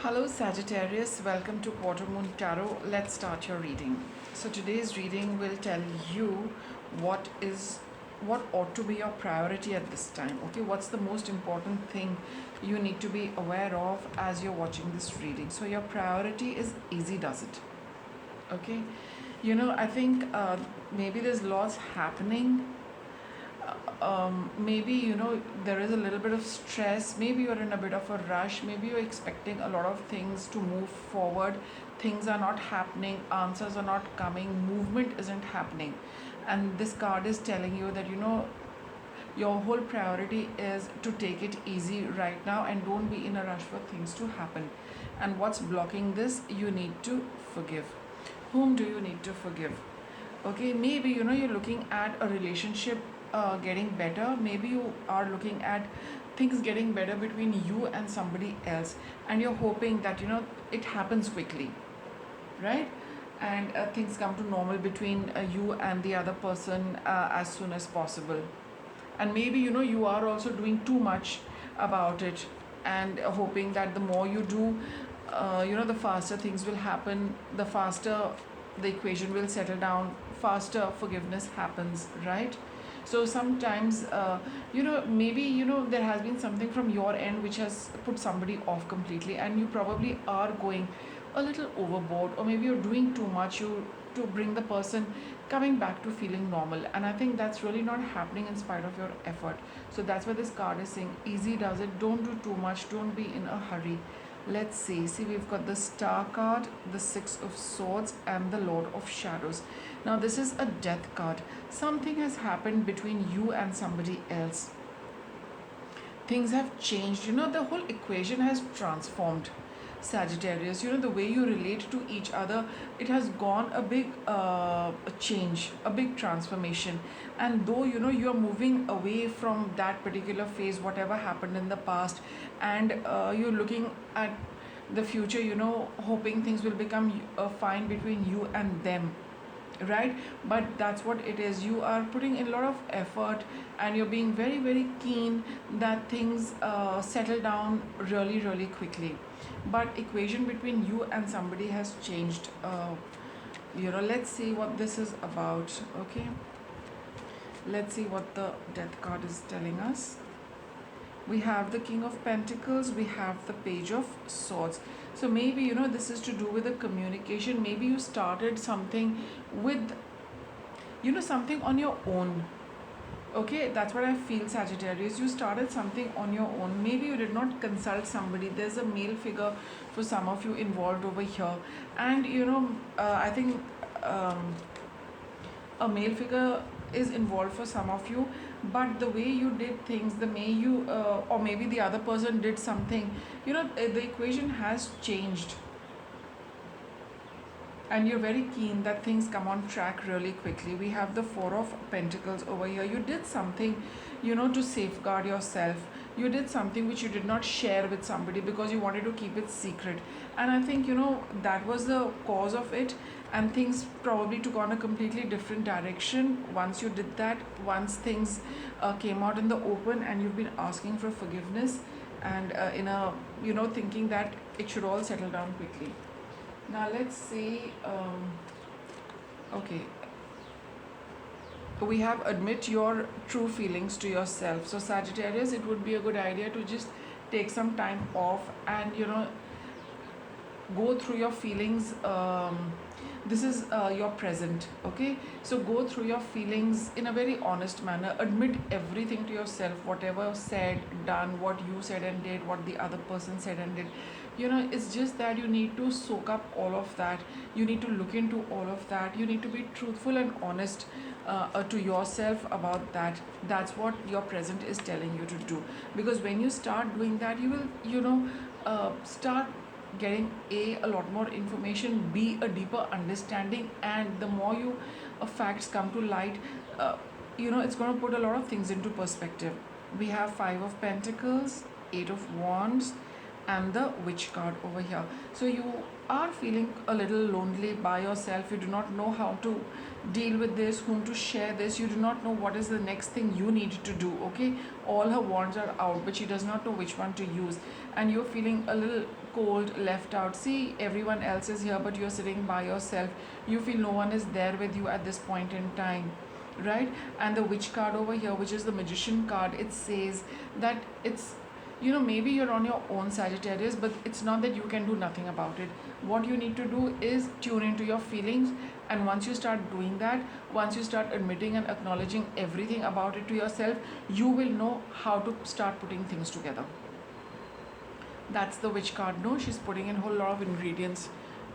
Hello Sagittarius, welcome to Quarter Moon Tarot. Let's start your reading. So today's reading will tell you what ought to be your priority at this time. Okay, what's the most important thing you need to be aware of as you're watching this reading. So your priority is easy does it. Okay, I think maybe there's lots happening. Maybe there is a little bit of stress, maybe you're in a bit of a rush, maybe you're expecting a lot of things to move forward, things are not happening, answers are not coming, movement isn't happening, and this card is telling you that your whole priority is to take it easy right now and don't be in a rush for things to happen. And what's blocking this? You need to forgive. Whom do you need to forgive? Okay, maybe you're looking at a relationship getting better. Maybe you are looking at things getting better between you and somebody else, and you're hoping that it happens quickly, right? And things come to normal between you and the other person as soon as possible. And maybe you are also doing too much about it, and hoping that the more you do, the faster things will happen, the faster the equation will settle down, faster forgiveness happens, right? So sometimes maybe there has been something from your end which has put somebody off completely, and you probably are going a little overboard, or maybe you're doing too much to bring the person coming back to feeling normal, and I think that's really not happening in spite of your effort. So that's why this card is saying easy does it. Don't do too much, don't be in a hurry. Let's see, we've got the Star card, the Six of Swords, and the Lord of Shadows. Now this is a death card. Something has happened between you and somebody else. Things have changed, the whole equation has transformed. Sagittarius, the way you relate to each other, it has gone a big change, a big transformation. And though you are moving away from that particular phase, whatever happened in the past, and you're looking at the future, hoping things will become fine between you and them, right? But that's what it is. You are putting in a lot of effort, and you're being very, very keen that things settle down really, really quickly. But equation between you and somebody has changed. Let's see what this is about. Okay, let's see what the death card is telling us. We have the King of Pentacles, we have the Page of Swords. So maybe this is to do with the communication. Maybe you started something with something on your own. Okay, that's what I feel, Sagittarius. You started something on your own. Maybe you did not consult somebody. There's a male figure for some of you involved over here, and I think a male figure is involved for some of you. But the way you did things, the way you or maybe the other person did something, the equation has changed, and you're very keen that things come on track really quickly. We have the Four of Pentacles over here. You did something to safeguard yourself. You did something which you did not share with somebody because you wanted to keep it secret, and I think that was the cause of it. And things probably took on a completely different direction once you did that, once things came out in the open, and you've been asking for forgiveness, and in a thinking that it should all settle down quickly. Now let's see. Okay, we have admit your true feelings to yourself. So Sagittarius, it would be a good idea to just take some time off and go through your feelings. This is your present. Okay, so go through your feelings in a very honest manner. Admit everything to yourself, whatever said, done, what you said and did, what the other person said and did. It's just that you need to soak up all of that. You need to look into all of that. You need to be truthful and honest to yourself about that. That's what your present is telling you to do, because when you start doing that, you will start getting a lot more information, b a deeper understanding, and the more facts come to light, it's going to put a lot of things into perspective. We have Five of Pentacles, Eight of Wands, and the witch card over here. So you are feeling a little lonely by yourself. You do not know how to deal with this, whom to share this. You do not know what is the next thing you need to do. Okay, all her wands are out, but she does not know which one to use, and you're feeling a little cold, left out. See, everyone else is here, but you're sitting by yourself. You feel no one is there with you at this point in time, right? And the witch card over here, which is the magician card, it says that it's, maybe you're on your own, Sagittarius, but it's not that you can do nothing about it. What you need to do is tune into your feelings, and once you start doing that, once you start admitting and acknowledging everything about it to yourself, you will know how to start putting things together. That's the witch card. No, she's putting in a whole lot of ingredients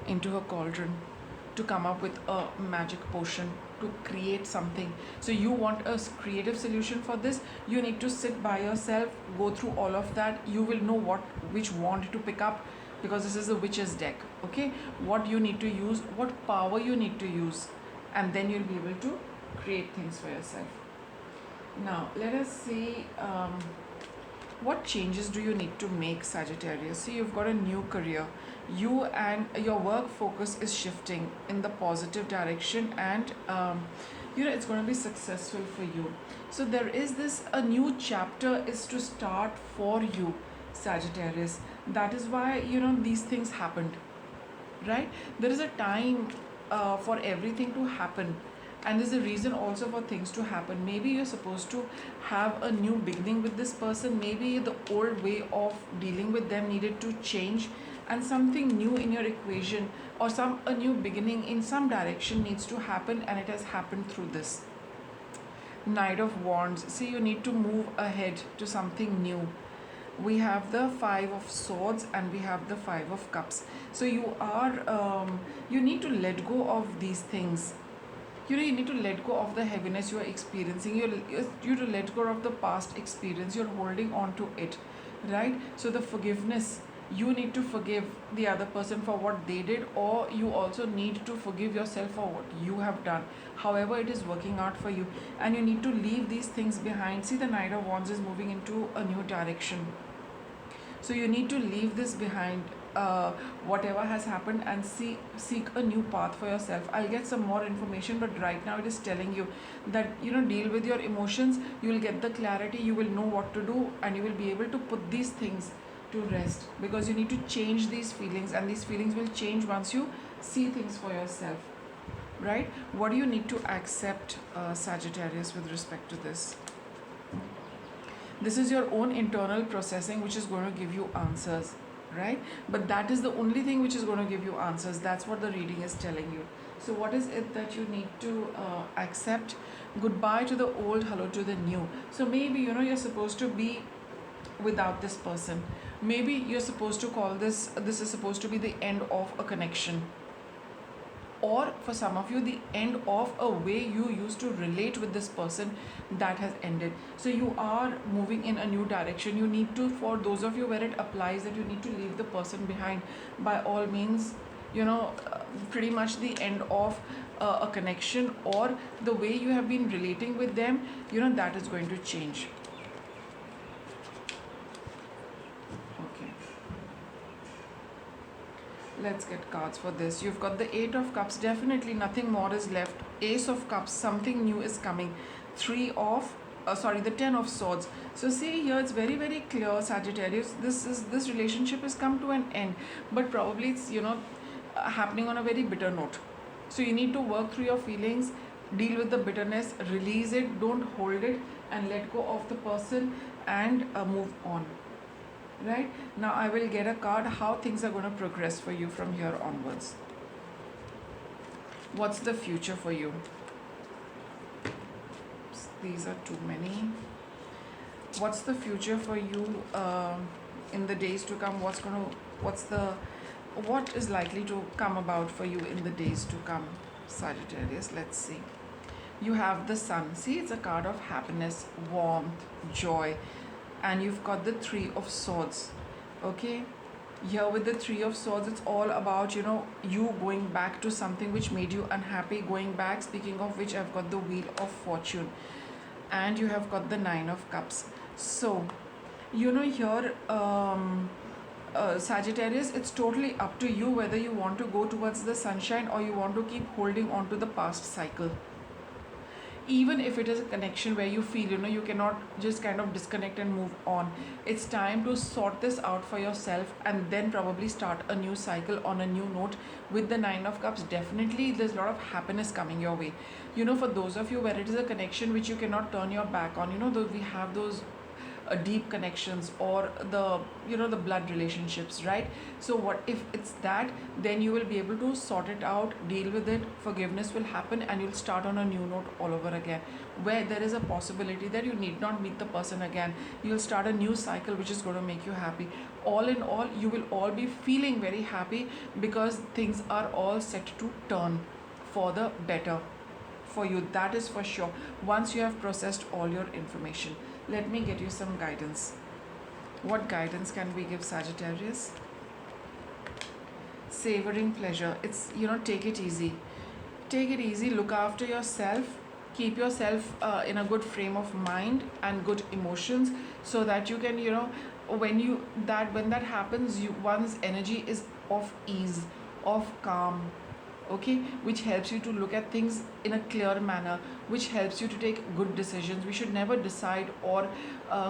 into her cauldron to come up with a magic potion, to create something. So you want a creative solution for this. You need to sit by yourself, go through all of that. You will know which wand to pick up, because this is a witch's deck. Okay, what you need to use, what power you need to use, and then you'll be able to create things for yourself. Now let us see, what changes do you need to make, Sagittarius? See, you've got a new career. You and your work focus is shifting in the positive direction, and it's going to be successful for you. So there is this, a new chapter is to start for you, Sagittarius. That is why these things happened, right? There is a time for everything to happen, and there's a reason also for things to happen. Maybe you're supposed to have a new beginning with this person. Maybe the old way of dealing with them needed to change, and something new in your equation, or a new beginning in some direction needs to happen, and it has happened through this Knight of Wands. See, you need to move ahead to something new. We have the Five of Swords and we have the Five of Cups. So you need to let go of these things. You need to let go of the heaviness you are experiencing. You to let go of the past experience. You're holding on to it, right? So the forgiveness, you need to forgive the other person for what they did, or you also need to forgive yourself for what you have done, however it is working out for you. And you need to leave these things behind. See, the Knight of Wands is moving into a new direction. So you need to leave this behind, whatever has happened, and seek a new path for yourself. I'll get some more information, but right now it is telling you that deal with your emotions. You will get the clarity, you will know what to do, and you will be able to put these things to rest, because you need to change these feelings, and these feelings will change once you see things for yourself, right? What do you need to accept, Sagittarius, with respect to this? This is your own internal processing which is going to give you answers, right? But that is the only thing which is going to give you answers. That's what the reading is telling you. So what is it that you need to accept? Goodbye to the old, hello to the new. So maybe you're supposed to be without this person. Maybe you're supposed to call this is supposed to be the end of a connection, or for some of you, the end of a way you used to relate with this person, that has ended. So you are moving in a new direction. You need to, for those of you where it applies that you need to leave the person behind, by all means, pretty much the end of a connection, or the way you have been relating with them, that is going to change. Let's get cards for this. You've got the Eight of Cups. Definitely nothing more is left. Ace of Cups. Something new is coming. The Ten of Swords. So see here, it's very, very clear, Sagittarius. This relationship has come to an end, but probably it's happening on a very bitter note. So you need to work through your feelings, deal with the bitterness, release it, don't hold it, and let go of the person, and move on. Right now I will get a card how things are going to progress for you from here onwards. What's the future for you? Oops, these are too many. What's the future for you in the days to come? What is likely to come about for you in the days to come, Sagittarius? Let's see. You have the Sun. See, it's a card of happiness, warmth, joy. And you've got the Three of Swords. Okay, here with the Three of Swords, it's all about you going back to something which made you unhappy, going back. Speaking of which, I've got the Wheel of Fortune, and you have got the Nine of Cups. So here Sagittarius, it's totally up to you whether you want to go towards the sunshine or you want to keep holding on to the past cycle. Even if it is a connection where you feel, you cannot just kind of disconnect and move on, it's time to sort this out for yourself and then probably start a new cycle on a new note. With the Nine of Cups, definitely there's a lot of happiness coming your way. For those of you where it is a connection which you cannot turn your back on, we have those deep connections, or the blood relationships, right? So what if it's that, then you will be able to sort it out, deal with it, forgiveness will happen, and you'll start on a new note all over again, where there is a possibility that you need not meet the person again. You'll start a new cycle which is going to make you happy. All in all, you will all be feeling very happy because things are all set to turn for the better for you, that is for sure, once you have processed all your information. Let me get you some guidance. What guidance can we give Sagittarius? Savoring pleasure. It's, take it easy. Take it easy, look after yourself, keep yourself in a good frame of mind and good emotions, so that you can, when that happens, one's energy is of ease, of calm, okay, which helps you to look at things in a clear manner, which helps you to take good decisions. We should never decide or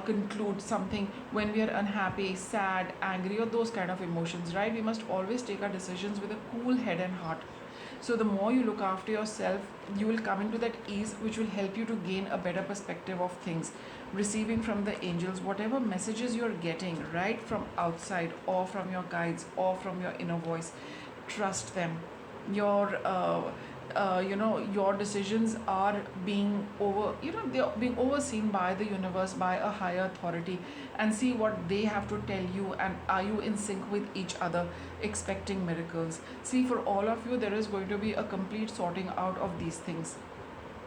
conclude something when we are unhappy, sad, angry, or those kind of emotions, right? We must always take our decisions with a cool head and heart. So the more you look after yourself, you will come into that ease, which will help you to gain a better perspective of things, receiving from the angels whatever messages you're getting, right, from outside or from your guides or from your inner voice. Trust them. Your decisions are being they're being overseen by the universe, by a higher authority, and see what they have to tell you, and are you in sync with each other, expecting miracles. See, for all of you, there is going to be a complete sorting out of these things,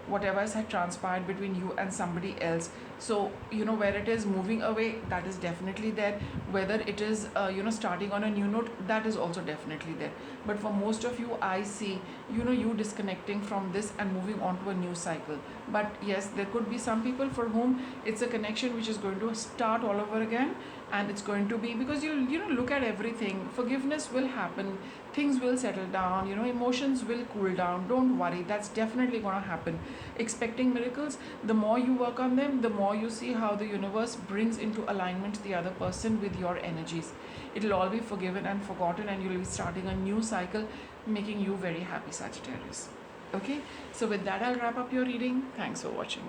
whatever has transpired between you and somebody else. So where it is moving away, that is definitely there. Whether it is starting on a new note, that is also definitely there. But for most of you, I see you disconnecting from this and moving on to a new cycle. But yes, there could be some people for whom it's a connection which is going to start all over again, and it's going to be because you look at everything, forgiveness will happen, things will settle down, emotions will cool down. Don't worry, that's definitely going to happen. Expecting miracles, the more you work on them, the more you see how the universe brings into alignment the other person with your energies. It'll all be forgiven and forgotten, and you'll be starting a new cycle, making you very happy, Sagittarius. Okay, so with that, I'll wrap up your reading. Thanks for watching.